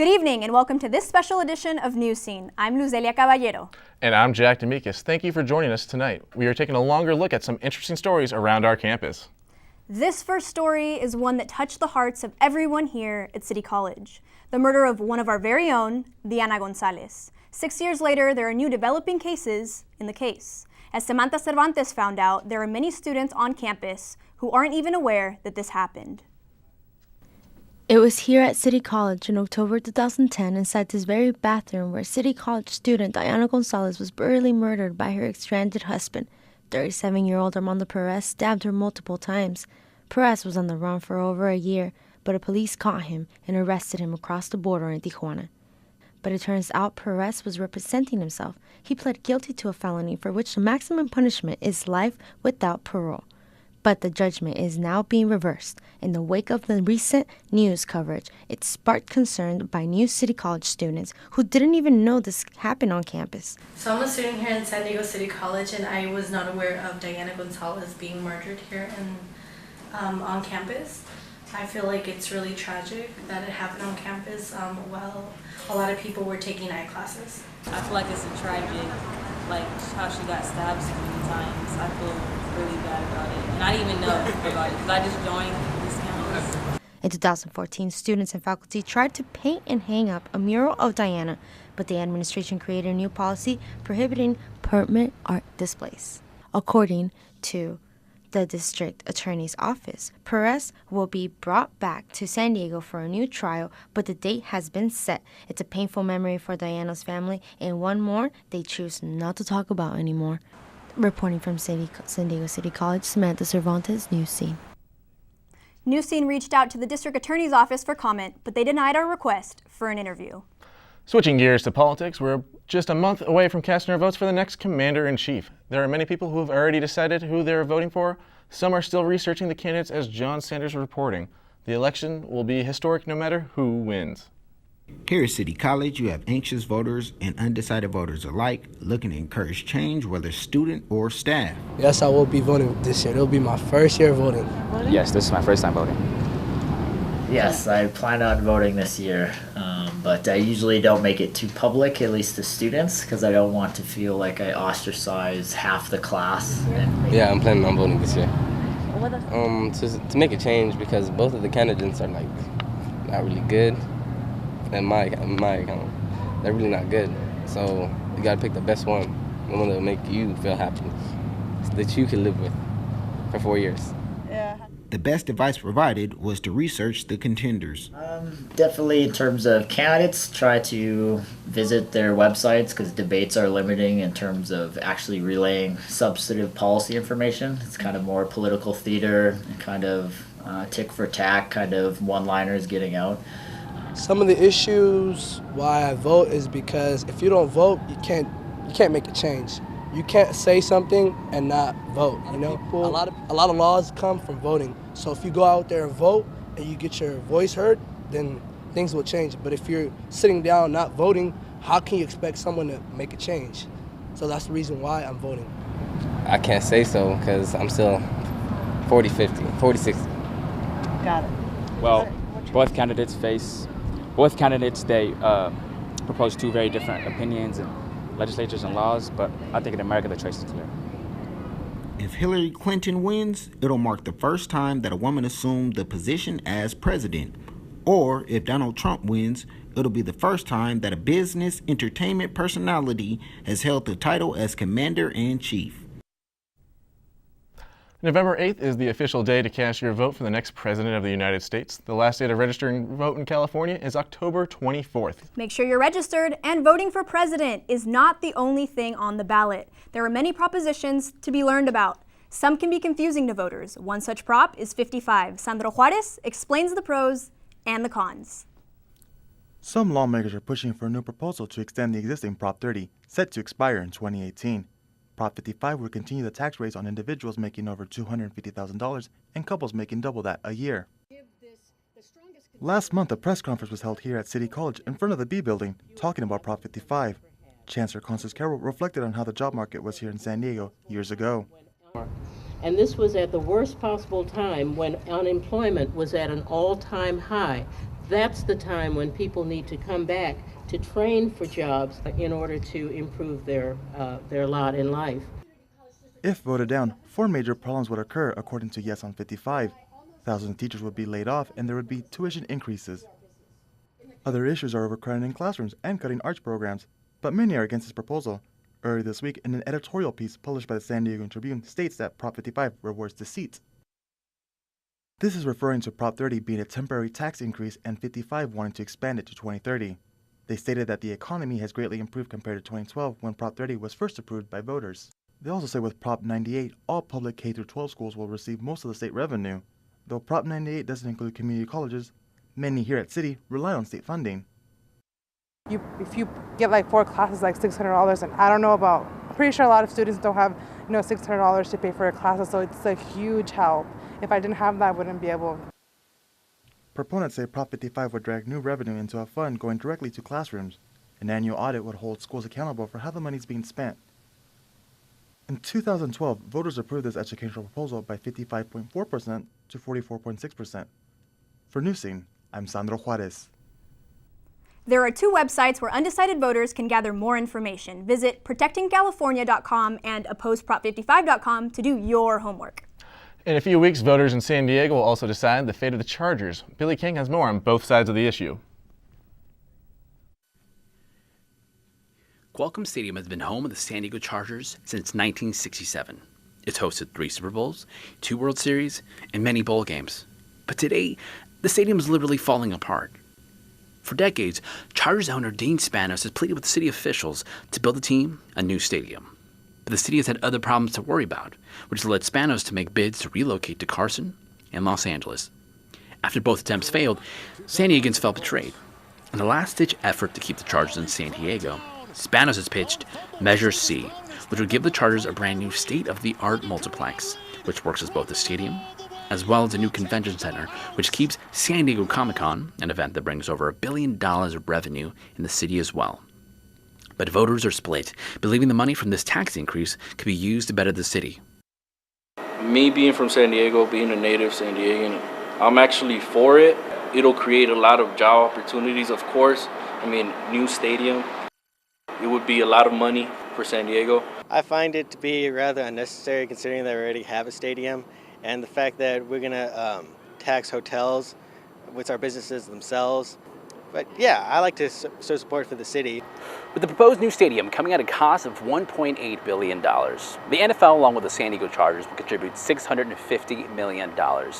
Good evening and welcome to this special edition of Newscene. I'm Luzelia Caballero. And I'm Jack D'Amicis. Thank you for joining us tonight. We are taking a longer look at some interesting stories around our campus. This first story is one that touched the hearts of everyone here at City College. The murder of one of our very own, Diana Gonzalez. 6 years later, there are new developing cases in the case. As Samantha Cervantes found out, there are many students on campus who aren't even aware that this happened. It was here at City College in October 2010 inside this very bathroom where City College student Diana Gonzalez was brutally murdered by her estranged husband. 37-year-old Armando Perez stabbed her multiple times. Perez was on the run for over a year, but the police caught him and arrested him across the border in Tijuana. But it turns out Perez was representing himself. He pled guilty to a felony for which the maximum punishment is life without parole. But the judgment is now being reversed. In the wake of the recent news coverage, it sparked concern by new City College students who didn't even know this happened on campus. So I'm a student here in San Diego City College, and I was not aware of Diana Gonzalez being murdered here on campus. I feel like it's really tragic that it happened on campus while a lot of people were taking night classes. I feel like it's a tragic, like how she got stabbed so many times. I feel really bad about it. And I didn't even know about it because I just joined this campus. In 2014, students and faculty tried to paint and hang up a mural of Diana, but the administration created a new policy prohibiting permanent art displays. According to the district attorney's office, Perez will be brought back to San Diego for a new trial, but the date has been set. It's a painful memory for Diana's family, and one more they choose not to talk about anymore. Reporting from San Diego City College, Samantha Cervantes, Newscene. Newscene reached out to the district attorney's office for comment, but they denied our request for an interview. Switching gears to politics, we're just a month away from casting our votes for the next commander-in-chief. There are many people who have already decided who they're voting for. Some are still researching the candidates, as John Sanders reporting. The election will be historic no matter who wins. Here at City College, you have anxious voters and undecided voters alike looking to encourage change, whether student or staff. Yes, I will be voting this year. It'll be my first year voting. Yes, this is my first time voting. Yes, I plan on voting this year, but I usually don't make it too public, at least to students, because I don't want to feel like I ostracize half the class. Yeah, I'm planning on voting this year. To make a change, because both of the candidates are like not really good. In my account, they're really not good. So you gotta pick the best one that will make you feel happy, that you can live with for 4 years. The best advice provided was to research the contenders. Definitely in terms of candidates, try to visit their websites because debates are limiting in terms of actually relaying substantive policy information. It's kind of more political theater and kind of tick for tack, kind of one-liners getting out. Some of the issues why I vote is because if you don't vote, you can't make a change. You can't say something and not vote, you know? A lot of laws come from voting. So if you go out there and vote and you get your voice heard, then things will change. But if you're sitting down not voting, how can you expect someone to make a change? So that's the reason why I'm voting. I can't say so because I'm still 40-50, 40-60. Got it. Well, both candidates, they propose two very different opinions and legislatures and laws, but I think in America the choice is clear. If Hillary Clinton wins, it'll mark the first time that a woman assumed the position as president. Or if Donald Trump wins, it'll be the first time that a business entertainment personality has held the title as commander-in-chief. November 8th is the official day to cast your vote for the next president of the United States. The last day to register and vote in California is October 24th. Make sure you're registered, and voting for president is not the only thing on the ballot. There are many propositions to be learned about. Some can be confusing to voters. One such prop is 55. Sandro Juarez explains the pros and the cons. Some lawmakers are pushing for a new proposal to extend the existing Prop 30, set to expire in 2018. Prop 55 would continue the tax rates on individuals making over $250,000 and couples making double that a year. Last month, a press conference was held here at City College in front of the B building, talking about Prop 55. Chancellor Constance Carroll reflected on how the job market was here in San Diego years ago. And this was at the worst possible time when unemployment was at an all-time high. that's the time when people need to come back to train for jobs in order to improve their lot in life. If voted down, 4 major problems would occur according to Yes on 55. Thousands of teachers would be laid off and there would be tuition increases. Other issues are overcrowding in classrooms and cutting arts programs, but many are against this proposal. Earlier this week, in an editorial piece published by the San Diego Tribune, states that Prop 55 rewards deceit. This is referring to Prop 30 being a temporary tax increase and 55 wanting to expand it to 2030. They stated that the economy has greatly improved compared to 2012 when Prop 30 was first approved by voters. They also say with Prop 98, all public K-12 schools will receive most of the state revenue. Though Prop 98 doesn't include community colleges, many here at City rely on state funding. If you get like 4 classes, like $600, and I don't know about, I'm pretty sure a lot of students don't have, $600 to pay for their classes, so it's a huge help. If I didn't have that, I wouldn't be able. Proponents say Prop 55 would drag new revenue into a fund going directly to classrooms. An annual audit would hold schools accountable for how the money is being spent. In 2012, voters approved this educational proposal by 55.4% to 44.6%. For Newscene, I'm Sandro Juarez. There are 2 websites where undecided voters can gather more information. Visit protectingcalifornia.com and opposeprop55.com to do your homework. In a few weeks, voters in San Diego will also decide the fate of the Chargers. Billy King has more on both sides of the issue. Qualcomm Stadium has been home of the San Diego Chargers since 1967. It's hosted 3 Super Bowls, 2 World Series, and many bowl games. But today, the stadium is literally falling apart. For decades, Chargers owner Dean Spanos has pleaded with city officials to build the team a new stadium. But the city has had other problems to worry about, which led Spanos to make bids to relocate to Carson and Los Angeles. After both attempts failed, San Diegans felt betrayed. In a last-ditch effort to keep the Chargers in San Diego, Spanos has pitched Measure C, which would give the Chargers a brand new state-of-the-art multiplex, which works as both a stadium as well as a new convention center, which keeps San Diego Comic-Con, an event that brings over $1 billion of revenue in the city as well. But voters are split, believing the money from this tax increase could be used to better the city. Me being from San Diego, being a native San Diegan, I'm actually for it. It'll create a lot of job opportunities, of course. New stadium. It would be a lot of money for San Diego. I find it to be rather unnecessary considering that we already have a stadium, and the fact that we're going to tax hotels, which are businesses themselves. But yeah, I like to show support for the city. With the proposed new stadium coming at a cost of $1.8 billion, the NFL, along with the San Diego Chargers, will contribute $650 million. The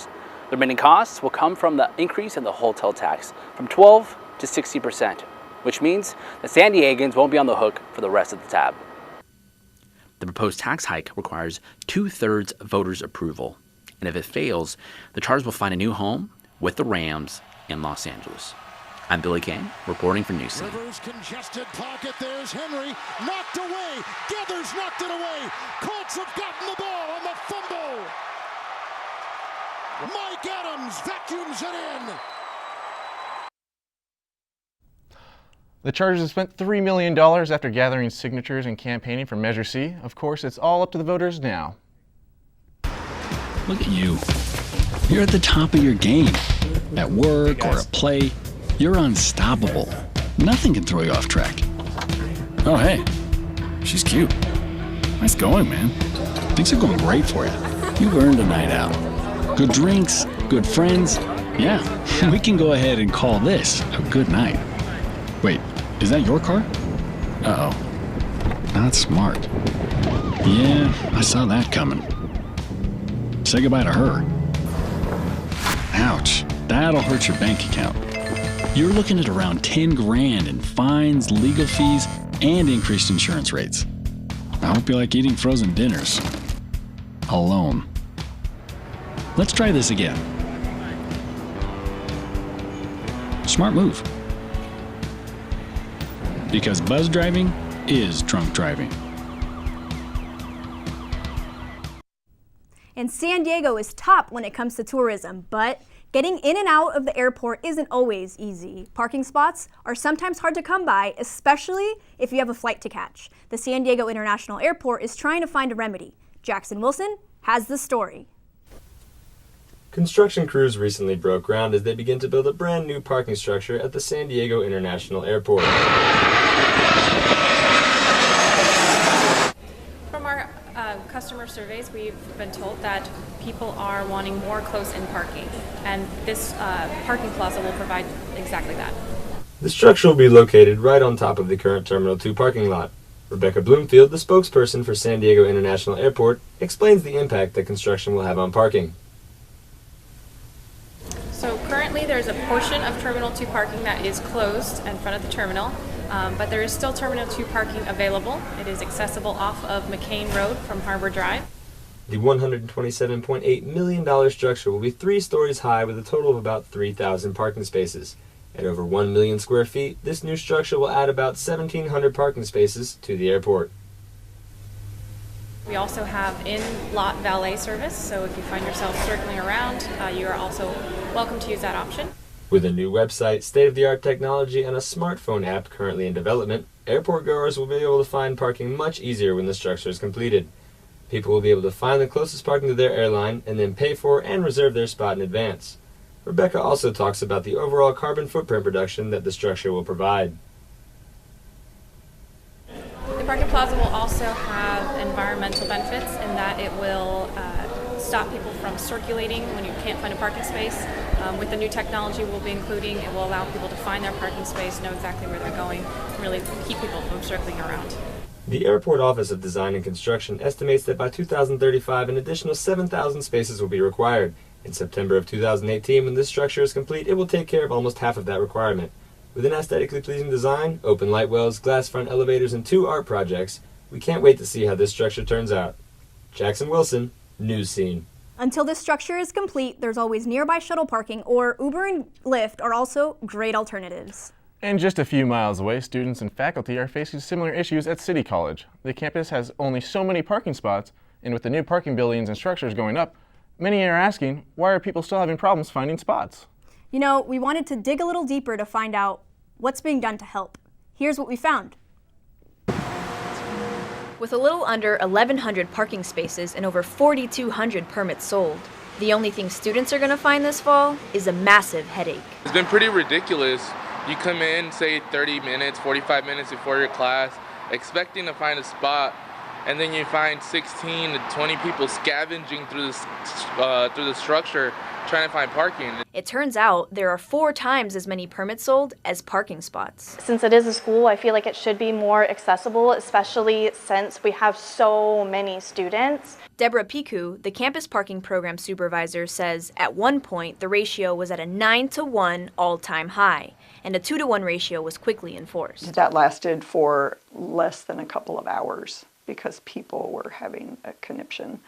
remaining costs will come from the increase in the hotel tax from 12 to 60%, which means the San Diegans won't be on the hook for the rest of the tab. The proposed tax hike requires 2/3 voters' approval, and if it fails, the Chargers will find a new home with the Rams in Los Angeles. I'm Billy King, reporting for Newscene. Rivers congested pocket. There's Henry, knocked away. Gathers knocked it away. Colts have gotten the ball on the fumble. Mike Adams vacuums it in. The Chargers have spent $3 million after gathering signatures and campaigning for Measure C. Of course, it's all up to the voters now. Look at you. You're at the top of your game. At work or at play, you're unstoppable. Nothing can throw you off track. Oh, hey. She's cute. Nice going, man. Things are going great for you. You've earned a night out. Good drinks, good friends. Yeah, we can go ahead and call this a good night. Wait, is that your car? Uh-oh. Not smart. Yeah, I saw that coming. Say goodbye to her. Ouch, that'll hurt your bank account. You're looking at around 10 grand in fines, legal fees, and increased insurance rates. I hope you like eating frozen dinners. Alone. Let's try this again. Smart move. Because buzz driving is drunk driving. And San Diego is top when it comes to tourism, but getting in and out of the airport isn't always easy. Parking spots are sometimes hard to come by, especially if you have a flight to catch. The San Diego International Airport is trying to find a remedy. Jackson Wilson has the story. Construction crews recently broke ground as they begin to build a brand new parking structure at the San Diego International Airport. From our customer surveys, we've been told that people are wanting more close-in parking, and this parking plaza will provide exactly that. The structure will be located right on top of the current Terminal 2 parking lot. Rebecca Bloomfield, the spokesperson for San Diego International Airport, explains the impact that construction will have on parking. So currently there's a portion of Terminal 2 parking that is closed in front of the terminal, but there is still Terminal 2 parking available. It is accessible off of McCain Road from Harbor Drive. The $127.8 million structure will be 3 stories high with a total of about 3,000 parking spaces. At over 1 million square feet, this new structure will add about 1,700 parking spaces to the airport. We also have in-lot valet service, so if you find yourself circling around, you are also welcome to use that option. With a new website, state-of-the-art technology, and a smartphone app currently in development, airport goers will be able to find parking much easier when the structure is completed. People will be able to find the closest parking to their airline and then pay for and reserve their spot in advance. Rebecca also talks about the overall carbon footprint reduction that the structure will provide. The parking plaza will also have environmental benefits in that it will stop people from circulating when you can't find a parking space. With the new technology we'll be including, it will allow people to find their parking space, know exactly where they're going, and really keep people from circling around. The Airport Office of Design and Construction estimates that by 2035 an additional 7,000 spaces will be required. In September of 2018, when this structure is complete, it will take care of almost half of that requirement. With an aesthetically pleasing design, open light wells, glass front elevators, and 2 art projects, we can't wait to see how this structure turns out. Jackson Wilson, Newscene. Until this structure is complete, there's always nearby shuttle parking, or Uber and Lyft are also great alternatives. And just a few miles away, students and faculty are facing similar issues at City College. The campus has only so many parking spots, and with the new parking buildings and structures going up, many are asking, why are people still having problems finding spots? You know, we wanted to dig a little deeper to find out what's being done to help. Here's what we found. With a little under 1,100 parking spaces and over 4,200 permits sold, the only thing students are going to find this fall is a massive headache. It's been pretty ridiculous. You come in, say 30 minutes, 45 minutes before your class, expecting to find a spot, and then you find 16 to 20 people scavenging through the structure trying to find parking. It turns out there are 4 times as many permits sold as parking spots. Since it is a school, I feel like it should be more accessible, especially since we have so many students. Deborah Piku, the campus parking program supervisor, says at one point the ratio was at a 9-to-1 all-time high, and a 2-to-1 ratio was quickly enforced. That lasted for less than a couple of hours because people were having a conniption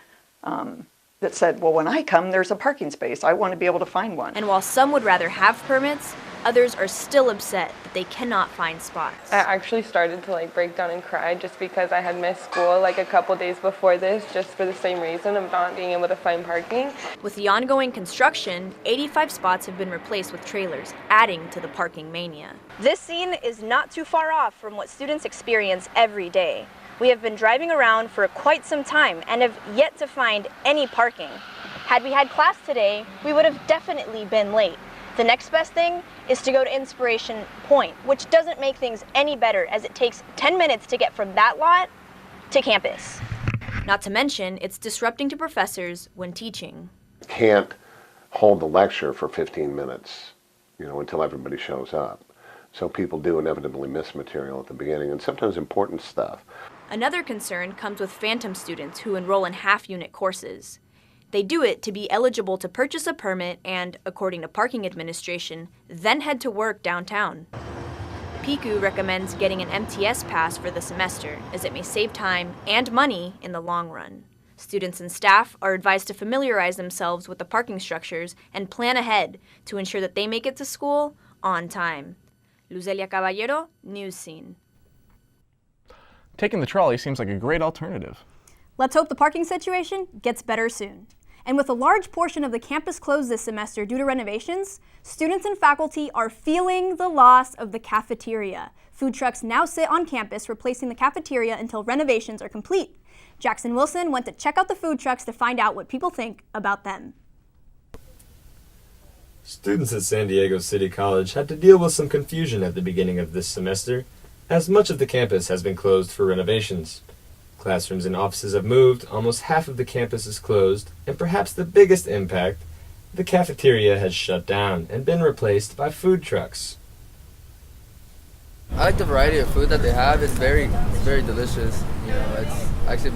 that said, well, when I come, there's a parking space. I want to be able to find one. And while some would rather have permits, others are still upset that they cannot find spots. I actually started to break down and cry just because I had missed school a couple days before this, just for the same reason of not being able to find parking. With the ongoing construction, 85 spots have been replaced with trailers, adding to the parking mania. This scene is not too far off from what students experience every day. We have been driving around for quite some time and have yet to find any parking. Had we had class today, we would have definitely been late. The next best thing is to go to Inspiration Point, which doesn't make things any better as it takes 10 minutes to get from that lot to campus. Not to mention, it's disrupting to professors when teaching. Can't hold the lecture for 15 minutes, until everybody shows up. So people do inevitably miss material at the beginning, and sometimes important stuff. Another concern comes with phantom students who enroll in half-unit courses. They do it to be eligible to purchase a permit and, according to Parking Administration, then head to work downtown. Piku recommends getting an MTS pass for the semester, as it may save time and money in the long run. Students and staff are advised to familiarize themselves with the parking structures and plan ahead to ensure that they make it to school on time. Luzelia Caballero, Newscene. Taking the trolley seems like a great alternative. Let's hope the parking situation gets better soon. And with a large portion of the campus closed this semester due to renovations, students and faculty are feeling the loss of the cafeteria. Food trucks now sit on campus, replacing the cafeteria until renovations are complete. Jackson Wilson went to check out the food trucks to find out what people think about them. Students at San Diego City College had to deal with some confusion at the beginning of this semester, as much of the campus has been closed for renovations. Classrooms and offices have moved, almost half of the campus is closed, and perhaps the biggest impact, the cafeteria has shut down and been replaced by food trucks. I like the variety of food that they have. It's very delicious. You know, it's actually,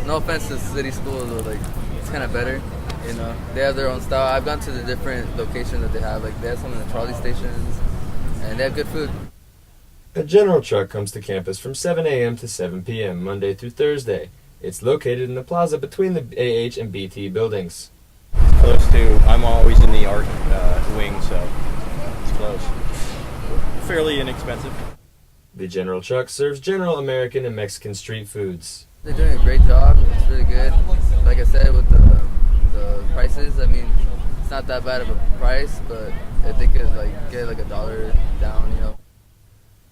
no offense to city schools, but like it's kind of better. You know, they have their own style. I've gone to the different locations that they have. Like they have some in the trolley stations, and they have good food. A general truck comes to campus from 7 a.m. to 7 p.m. Monday through Thursday. It's located in the plaza between the AH and BT buildings. Close to, I'm always in the art wing, so it's close. Fairly inexpensive. The general truck serves general American and Mexican street foods. They're doing a great job. It's really good. Like I said, with the prices, I mean, it's not that bad of a price, but if they could like get like $1 down, you know.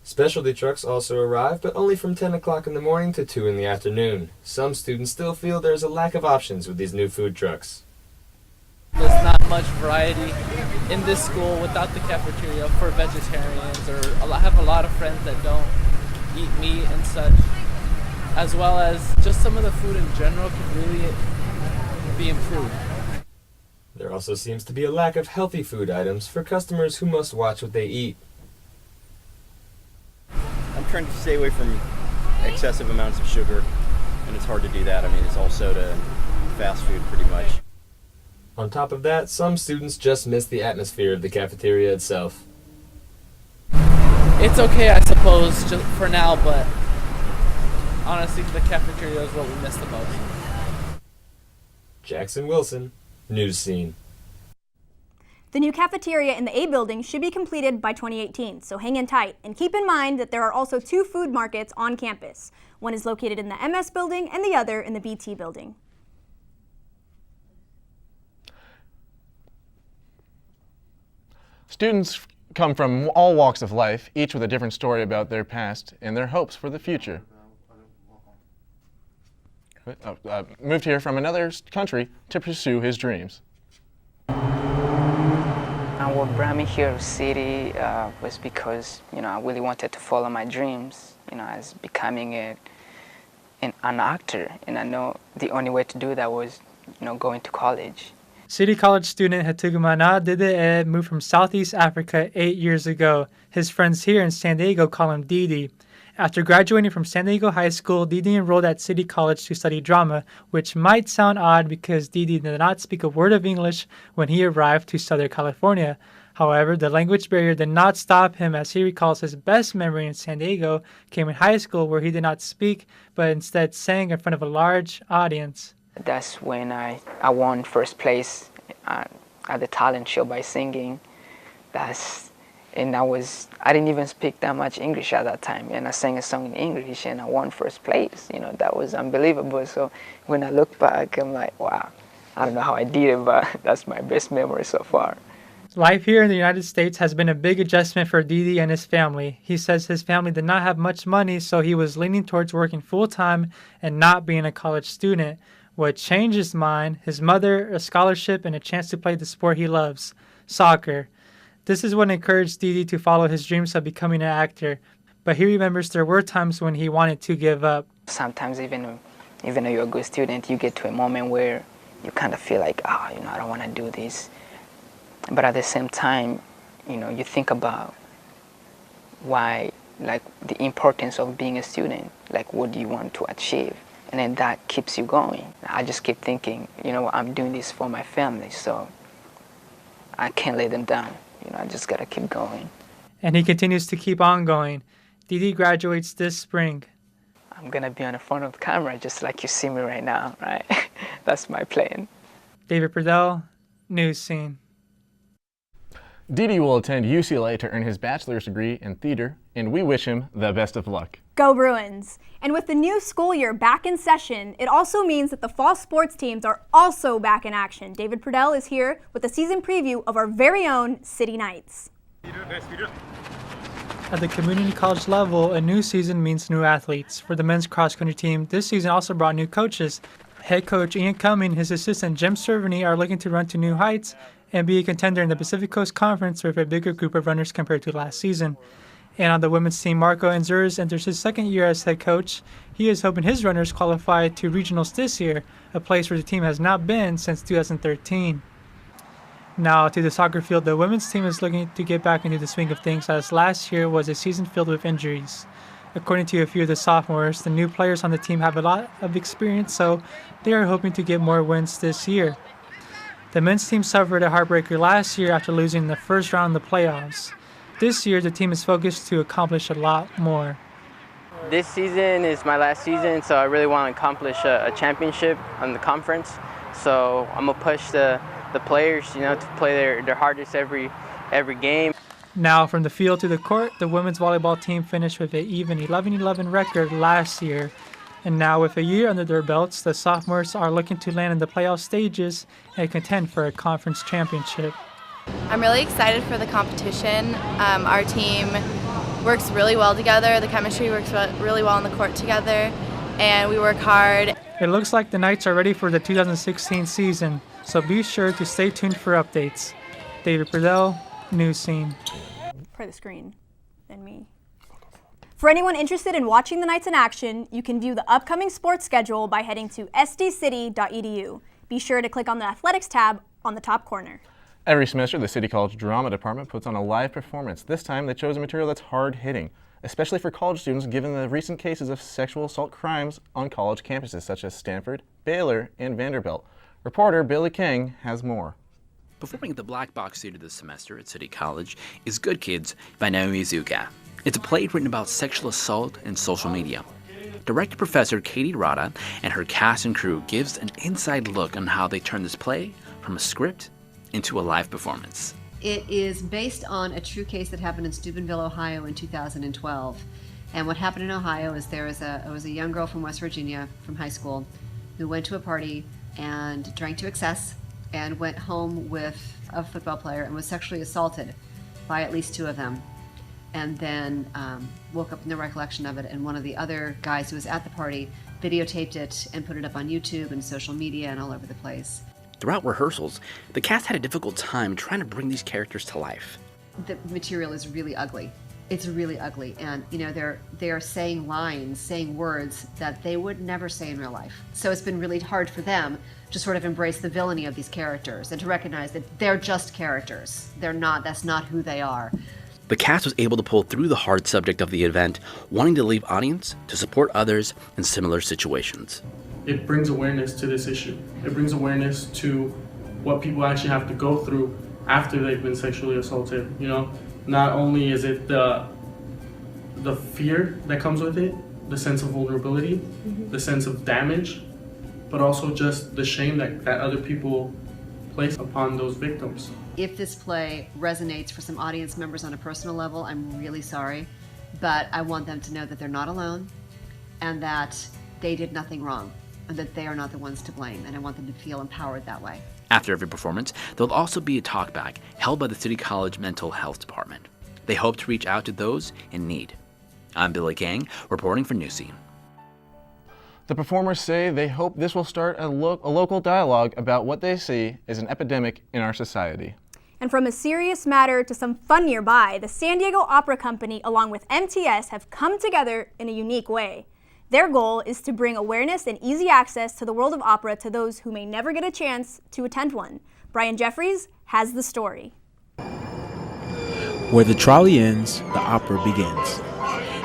Specialty trucks also arrive, but only from 10 o'clock in the morning to 2 in the afternoon. Some students still feel there's a lack of options with these new food trucks. There's not much variety in this school without the cafeteria for vegetarians, or I have a lot of friends that don't eat meat and such, as well as just some of the food in general could really be improved. There also seems to be a lack of healthy food items for customers who must watch what they eat. I'm trying to stay away from excessive amounts of sugar, and it's hard to do that. I mean, it's all soda and fast food pretty much. On top of that, some students just miss the atmosphere of the cafeteria itself. It's okay, I suppose, just for now, but honestly, the cafeteria is what we miss the most. Jackson Wilson, Newscene. The new cafeteria in the A building should be completed by 2018, so hang in tight. And keep in mind that there are also 2 food markets on campus. One is located in the MS building and the other in the BT building. Students come from all walks of life, each with a different story about their past and their hopes for the future. Moved here from another country to pursue his dreams. What brought me here to city was because, I really wanted to follow my dreams, as becoming an actor. And I know the only way to do that was, going to college. City College student Hetugumana Dede moved from Southeast Africa 8 years ago. His friends here in San Diego call him Didi. After graduating from San Diego High School, Didi enrolled at City College to study drama, which might sound odd because Didi did not speak a word of English when he arrived to Southern California. However, the language barrier did not stop him, as he recalls his best memory in San Diego came in high school, where he did not speak, but instead sang in front of a large audience. That's when I won first place at the talent show by singing. I didn't even speak that much English at that time, and I sang a song in English and I won first place. That was unbelievable. So when I look back, I'm like, wow, I don't know how I did it, but that's my best memory so far. Life here in the United States has been a big adjustment for Didi and his family. He says his family did not have much money, so he was leaning towards working full-time and not being a college student. What changed his mind, his mother, a scholarship, and a chance to play the sport he loves, soccer. This is what encouraged Didi to follow his dreams of becoming an actor, but he remembers there were times when he wanted to give up. Sometimes even though you're a good student, you get to a moment where you kind of feel like, I don't want to do this. But at the same time, you think about why, the importance of being a student, what do you want to achieve? And then that keeps you going. I just keep thinking, I'm doing this for my family, so I can't let them down. I just gotta keep going. And he continues to keep on going. Didi graduates this spring. I'm gonna be on the front of the camera just like you see me right now, right? That's my plan. David Purdell, Newscene. Didi will attend UCLA to earn his bachelor's degree in theater, and we wish him the best of luck. Go Bruins! And with the new school year back in session, it also means that the fall sports teams are also back in action. David Purdell is here with a season preview of our very own City Knights. At the community college level, a new season means new athletes. For the men's cross-country team, this season also brought new coaches. Head coach Ian Cumming and his assistant Jim Cerveny are looking to run to new heights, and be a contender in the Pacific Coast Conference with a bigger group of runners compared to last season. And on the women's team, Marco Enzures enters his second year as head coach. He is hoping his runners qualify to regionals this year, a place where the team has not been since 2013. Now to the soccer field, the women's team is looking to get back into the swing of things, as last year was a season filled with injuries. According to a few of the sophomores, the new players on the team have a lot of experience, so they are hoping to get more wins this year. The men's team suffered a heartbreaker last year after losing in the first round of the playoffs. This year, the team is focused to accomplish a lot more. This season is my last season, so I really want to accomplish a championship on the conference. So I'm going to push the players, to play their hardest every game. Now, from the field to the court, the women's volleyball team finished with an even 11-11 record last year. And now, with a year under their belts, the sophomores are looking to land in the playoff stages and contend for a conference championship. I'm really excited for the competition. Our team works really well together. The chemistry works really well on the court together, and we work hard. It looks like the Knights are ready for the 2016 season, so be sure to stay tuned for updates. David Purdell, Newscene. For the screen and me. For anyone interested in watching the Knights in action, you can view the upcoming sports schedule by heading to sdcity.edu. Be sure to click on the Athletics tab on the top corner. Every semester, the City College Drama Department puts on a live performance. This time, they chose a material that's hard-hitting, especially for college students given the recent cases of sexual assault crimes on college campuses such as Stanford, Baylor, and Vanderbilt. Reporter Billy King has more. Performing at the Black Box Theater this semester at City College is Good Kids by Naomi Iizuka. It's a play written about sexual assault and social media. Director Professor Katie Rada and her cast and crew gives an inside look on how they turn this play from a script into a live performance. It is based on a true case that happened in Steubenville, Ohio in 2012. And what happened in Ohio is there was a young girl from West Virginia from high school who went to a party and drank to excess and went home with a football player and was sexually assaulted by at least two of them. And then woke up in the recollection of it, and one of the other guys who was at the party videotaped it and put it up on YouTube and social media and all over the place. Throughout rehearsals, the cast had a difficult time trying to bring these characters to life. The material is really ugly. It's really ugly, and they are saying lines, saying words that they would never say in real life. So it's been really hard for them to sort of embrace the villainy of these characters and to recognize that they're just characters. That's not who they are. The cast was able to pull through the hard subject of the event, wanting to leave audience to support others in similar situations. It brings awareness to this issue. It brings awareness to what people actually have to go through after they've been sexually assaulted. Not only is it the fear that comes with it, the sense of vulnerability, the sense of damage, but also just the shame that other people place upon those victims. If this play resonates for some audience members on a personal level, I'm really sorry, but I want them to know that they're not alone and that they did nothing wrong and that they are not the ones to blame, and I want them to feel empowered that way. After every performance, there'll also be a talkback held by the City College Mental Health Department. They hope to reach out to those in need. I'm Billy Kang, reporting for Newscene. The performers say they hope this will start a local dialogue about what they see as an epidemic in our society. And from a serious matter to some fun nearby, the San Diego Opera Company, along with MTS, have come together in a unique way. Their goal is to bring awareness and easy access to the world of opera to those who may never get a chance to attend one. Brian Jeffries has the story. Where the trolley ends, the opera begins.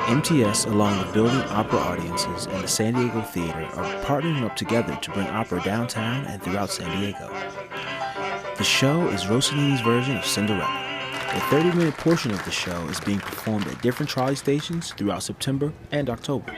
MTS, along with building opera audiences and the San Diego Theater, are partnering up together to bring opera downtown and throughout San Diego. The show is Rossellini's version of Cinderella. A 30-minute portion of the show is being performed at different trolley stations throughout September and October.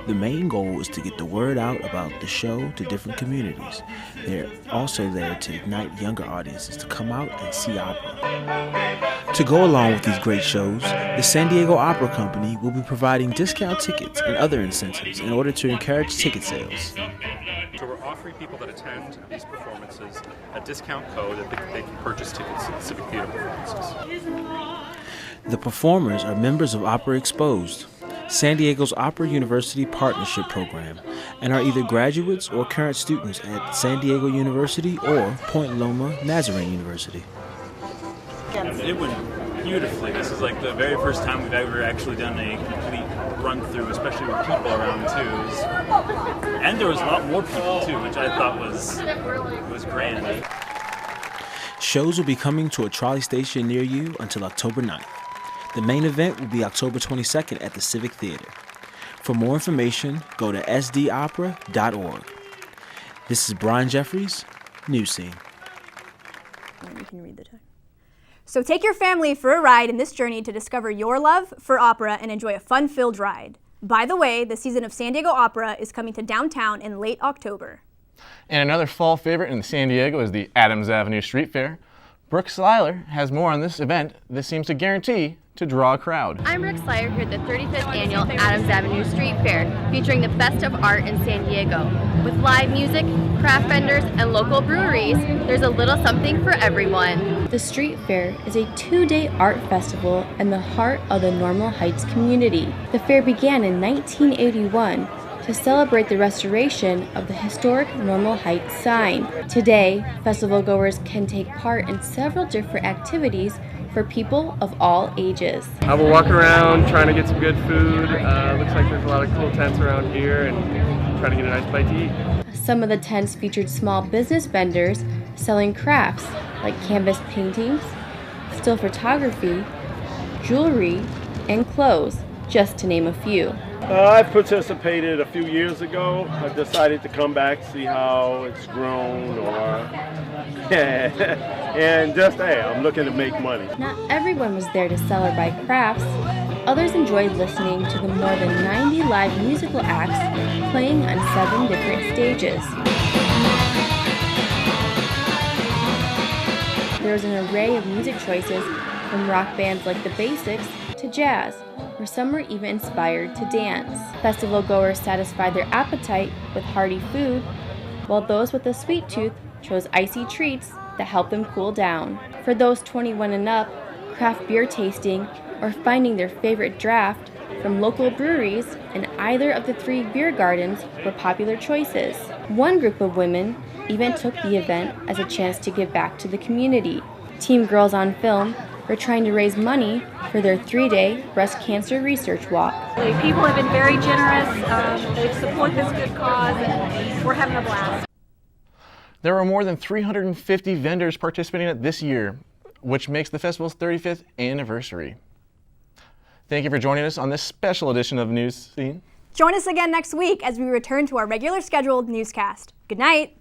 The main goal is to get the word out about the show to different communities. They're also there to ignite younger audiences to come out and see opera. To go along with these great shows, the San Diego Opera Company will be providing discount tickets and other incentives in order to encourage ticket sales. So we're offering people that attend these performances a discount code that they can purchase tickets to the Civic Theater performances. The performers are members of Opera Exposed, San Diego's Opera University Partnership Program, and are either graduates or current students at San Diego University or Point Loma Nazarene University. It went beautifully. This is like the very first time we've ever actually done a complete run-through, especially with people around too. And there was a lot more people too, which I thought was grand. Shows will be coming to a trolley station near you until October 9th. The main event will be October 22nd at the Civic Theater. For more information, go to sdopera.org. This is Brian Jeffries, Newscene. You can read the text. So take your family for a ride in this journey to discover your love for opera and enjoy a fun-filled ride. By the way, the season of San Diego Opera is coming to downtown in late October. And another fall favorite in San Diego is the Adams Avenue Street Fair. Brooke Slyler has more on this event that seems to guarantee to draw a crowd. I'm Brooke Slyler here at the 35th Annual Adams Avenue Street Fair, featuring the best of art in San Diego. With live music, craft vendors, and local breweries, there's a little something for everyone. The Street Fair is a 2-day art festival in the heart of the Normal Heights community. The fair began in 1981 to celebrate the restoration of the historic Normal Heights sign. Today, festival goers can take part in several different activities for people of all ages. I will walk around trying to get some good food. Looks like there's a lot of cool tents around here and try to get a nice bite to eat. Some of the tents featured small business vendors selling crafts like canvas paintings, still photography, jewelry, and clothes, just to name a few. I've participated a few years ago. I decided to come back, see how it's grown, and just, hey, I'm looking to make money. Not everyone was there to sell or buy crafts. Others enjoyed listening to the more than 90 live musical acts playing on 7 different stages. There was an array of music choices, from rock bands like The Basics to jazz, where some were even inspired to dance. Festival goers satisfied their appetite with hearty food, while those with a sweet tooth chose icy treats that helped them cool down. For those 21 and up, craft beer tasting or finding their favorite draft from local breweries in either of the 3 beer gardens were popular choices. One group of women even took the event as a chance to give back to the community. Team Girls on Film were trying to raise money for their 3-day breast cancer research walk. People have been very generous. They support this good cause, and we're having a blast. There are more than 350 vendors participating at this year, which makes the festival's 35th anniversary. Thank you for joining us on this special edition of Newscene. Join us again next week as we return to our regular scheduled newscast. Good night.